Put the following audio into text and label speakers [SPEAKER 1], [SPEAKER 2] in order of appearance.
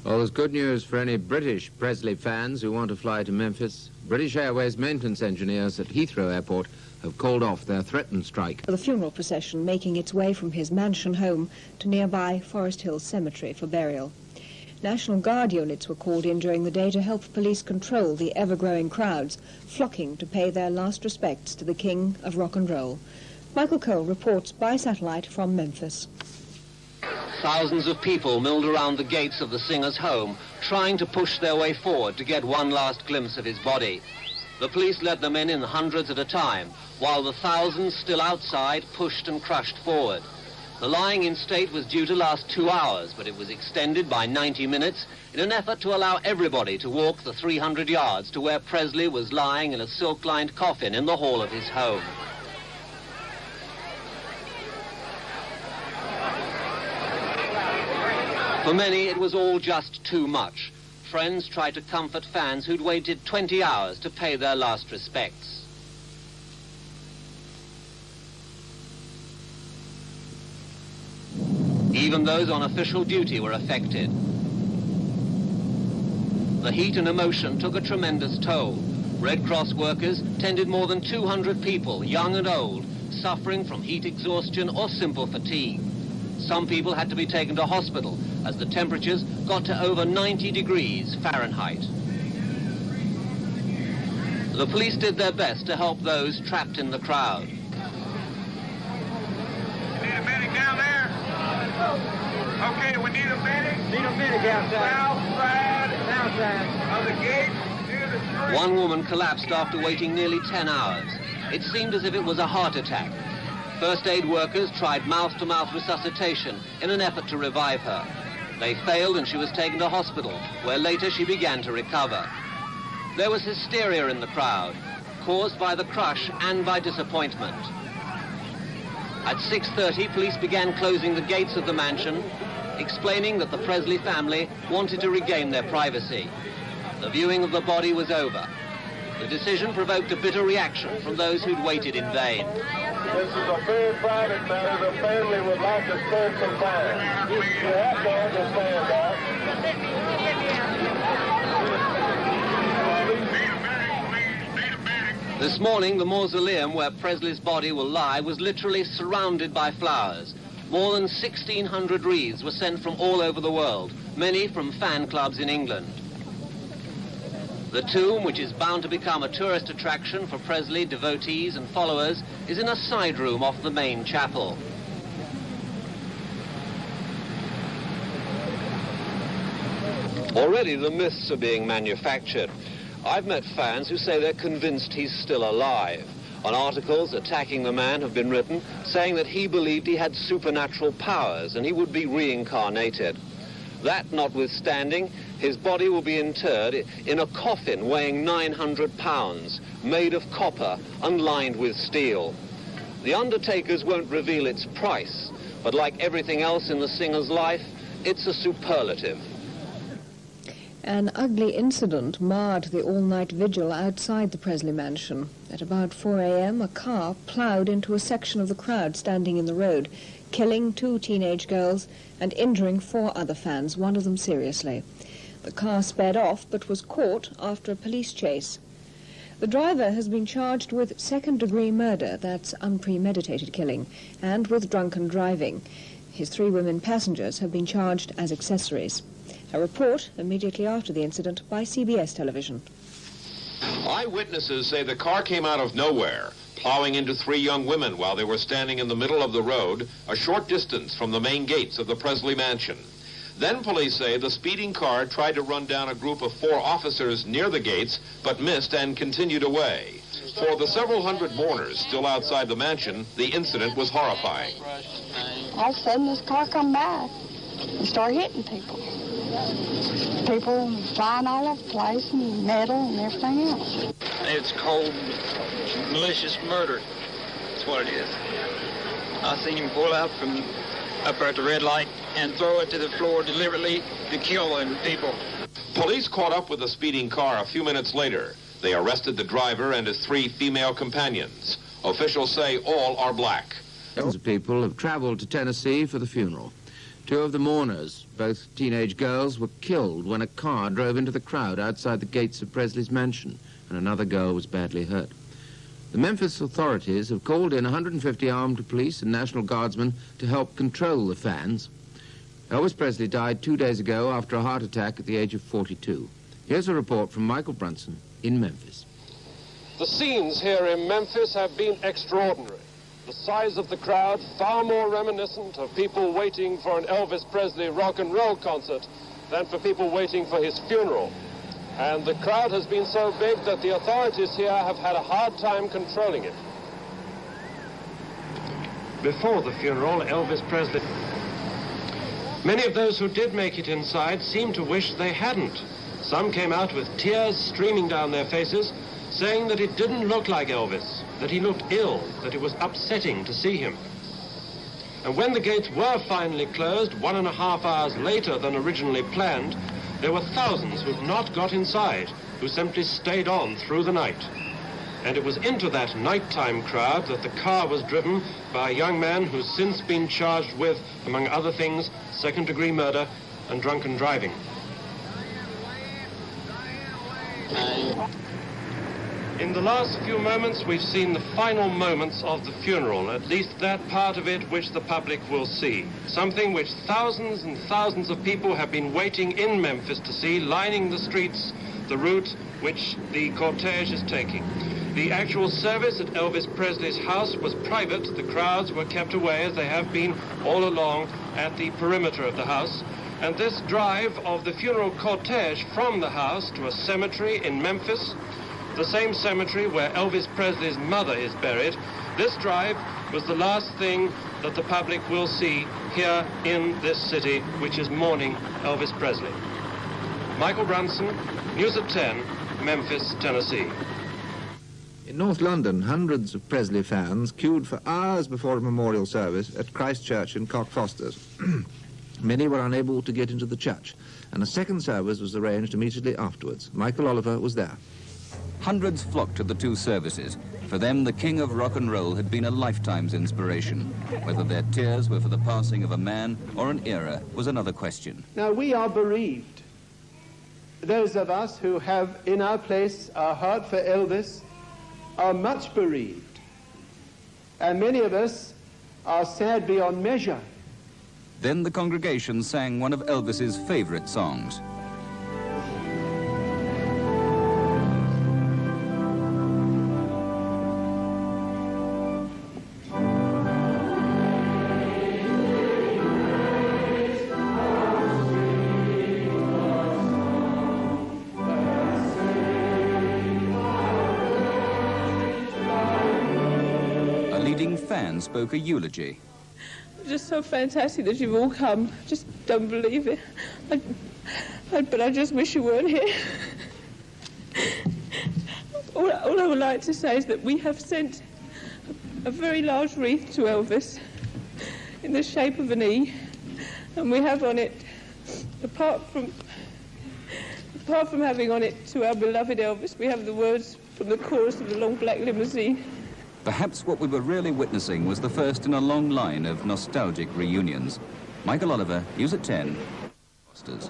[SPEAKER 1] Well, there's good news for any British Presley fans who want to fly to Memphis. British Airways maintenance engineers at Heathrow Airport have called off their threatened strike.
[SPEAKER 2] The funeral procession making its way from his mansion home to nearby Forest Hill Cemetery for burial. National Guard units were called in during the day to help police control the ever-growing crowds flocking to pay their last respects to the king of rock and roll. Michael Cole reports by satellite from Memphis.
[SPEAKER 3] Thousands of people milled around the gates of the singer's home, trying to push their way forward to get one last glimpse of his body. The police let them in hundreds at a time, while the thousands still outside pushed and crushed forward. The lying-in state was due to last 2 hours, but it was extended by 90 minutes in an effort to allow everybody to walk the 300 yards to where Presley was lying in a silk-lined coffin in the hall of his home. For many, it was all just too much. Friends tried to comfort fans who'd waited 20 hours to pay their last respects. Even those on official duty were affected. The heat and emotion took a tremendous toll. Red Cross workers tended more than 200 people, young and old, suffering from heat exhaustion or simple fatigue. Some people had to be taken to hospital as the temperatures got to over 90 degrees Fahrenheit. The police did their best to help those trapped in the crowd.
[SPEAKER 4] You need a medic down there? Okay, we need a medic.
[SPEAKER 5] Need a medic outside.
[SPEAKER 4] Outside of the gate near the street.
[SPEAKER 3] One woman collapsed after waiting nearly 10 hours. It seemed as if it was a heart attack. First aid workers tried mouth-to-mouth resuscitation in an effort to revive her. They failed and she was taken to hospital, where later she began to recover. There was hysteria in the crowd, caused by the crush and by disappointment. At 6:30, police began closing the gates of the mansion, explaining that the Presley family wanted to regain their privacy. The viewing of the body was over. The decision provoked a bitter reaction from those who'd waited in vain.
[SPEAKER 4] This is a very private matter. The family would like to spend some time. You have to understand that.
[SPEAKER 3] This morning, the mausoleum where Presley's body will lie was literally surrounded by flowers. More than 1,600 wreaths were sent from all over the world, many from fan clubs in England. The tomb, which is bound to become a tourist attraction for Presley devotees and followers, is in a side room off the main chapel. Already the myths are being manufactured. I've met fans who say they're convinced he's still alive. And articles attacking the man have been written, saying that he believed he had supernatural powers and he would be reincarnated. That notwithstanding, his body will be interred in a coffin weighing 900 pounds, made of copper and lined with steel. The undertakers won't reveal its price, but like everything else in the singer's life, it's a superlative.
[SPEAKER 2] An ugly incident marred the all-night vigil outside the Presley mansion. At about 4 a.m., a car ploughed into a section of the crowd standing in the road, killing 2 teenage girls and injuring 4 other fans, one of them seriously. The car sped off but was caught after a police chase. The driver has been charged with second-degree murder, that's unpremeditated killing, and with drunken driving. His 3 women passengers have been charged as accessories. A report immediately after the incident by CBS Television.
[SPEAKER 6] Eyewitnesses say the car came out of nowhere, plowing into 3 young women while they were standing in the middle of the road, a short distance from the main gates of the Presley mansion. Then police say the speeding car tried to run down a group of 4 officers near the gates, but missed and continued away. For the several hundred mourners still outside the mansion, the incident was horrifying.
[SPEAKER 7] All of a sudden, this car come by and started hitting people. People flying all over the place and metal and everything else.
[SPEAKER 5] It's cold, malicious murder. That's what it is. I seen him pull out from up at the red light and throw it to the floor deliberately to kill them people.
[SPEAKER 6] Police caught up with the speeding car a few minutes later. They arrested the driver and his 3 female companions. Officials say all are black.
[SPEAKER 1] Thousands of people have traveled to Tennessee for the funeral. Two of the mourners, both teenage girls, were killed when a car drove into the crowd outside the gates of Presley's mansion, and another girl was badly hurt. The Memphis authorities have called in 150 armed police and National Guardsmen to help control the fans. Elvis Presley died 2 days ago after a heart attack at the age of 42. Here's a report from Michael Brunson in Memphis.
[SPEAKER 4] The scenes here in Memphis have been extraordinary. The size of the crowd far more reminiscent of people waiting for an Elvis Presley rock and roll concert than for people waiting for his funeral. And the crowd has been so big that the authorities here have had a hard time controlling it. Before the funeral, Elvis Presley... Many of those who did make it inside seemed to wish they hadn't. Some came out with tears streaming down their faces, saying that it didn't look like Elvis, that he looked ill, that it was upsetting to see him. And when the gates were finally closed, 1.5 hours later than originally planned, there were thousands who'd not got inside, who simply stayed on through the night. And it was into that nighttime crowd that the car was driven by a young man who's since been charged with, among other things, second-degree murder and drunken driving. In the last few moments, we've seen the final moments of the funeral, at least that part of it which the public will see. Something which thousands and thousands of people have been waiting in Memphis to see, lining the streets, the route which the cortege is taking. The actual service at Elvis Presley's house was private. The crowds were kept away, as they have been all along, at the perimeter of the house. And this drive of the funeral cortege from the house to a cemetery in Memphis, the same cemetery where Elvis Presley's mother is buried, this drive was the last thing that the public will see here in this city, which is mourning Elvis Presley. Michael Brunson, News at 10, Memphis, Tennessee.
[SPEAKER 8] In North London, hundreds of Presley fans queued for hours before a memorial service at Christ Church in Cockfosters. Many were unable to get into the church, and a second service was arranged immediately afterwards. Michael Oliver was there.
[SPEAKER 9] Hundreds flocked to the two services. For them, the king of rock and roll had been a lifetime's inspiration. Whether their tears were for the passing of a man or an era was another question.
[SPEAKER 10] Now, we are bereaved. Those of us who have in our place our heart for Elvis are much bereaved. And many of us are sad beyond measure.
[SPEAKER 9] Then the congregation sang one of Elvis's favorite songs. Fan spoke a eulogy.
[SPEAKER 11] Just so fantastic that you've all come. Just don't believe it. But I just wish you weren't here. All I would like to say is that we have sent a very large wreath to Elvis in the shape of an E, and we have on it, apart from having on it "To our beloved Elvis," we have the words from the chorus of the Long Black Limousine.
[SPEAKER 9] Perhaps what we were really witnessing was the first in a long line of nostalgic reunions. Michael Oliver, News at 10, Fosters.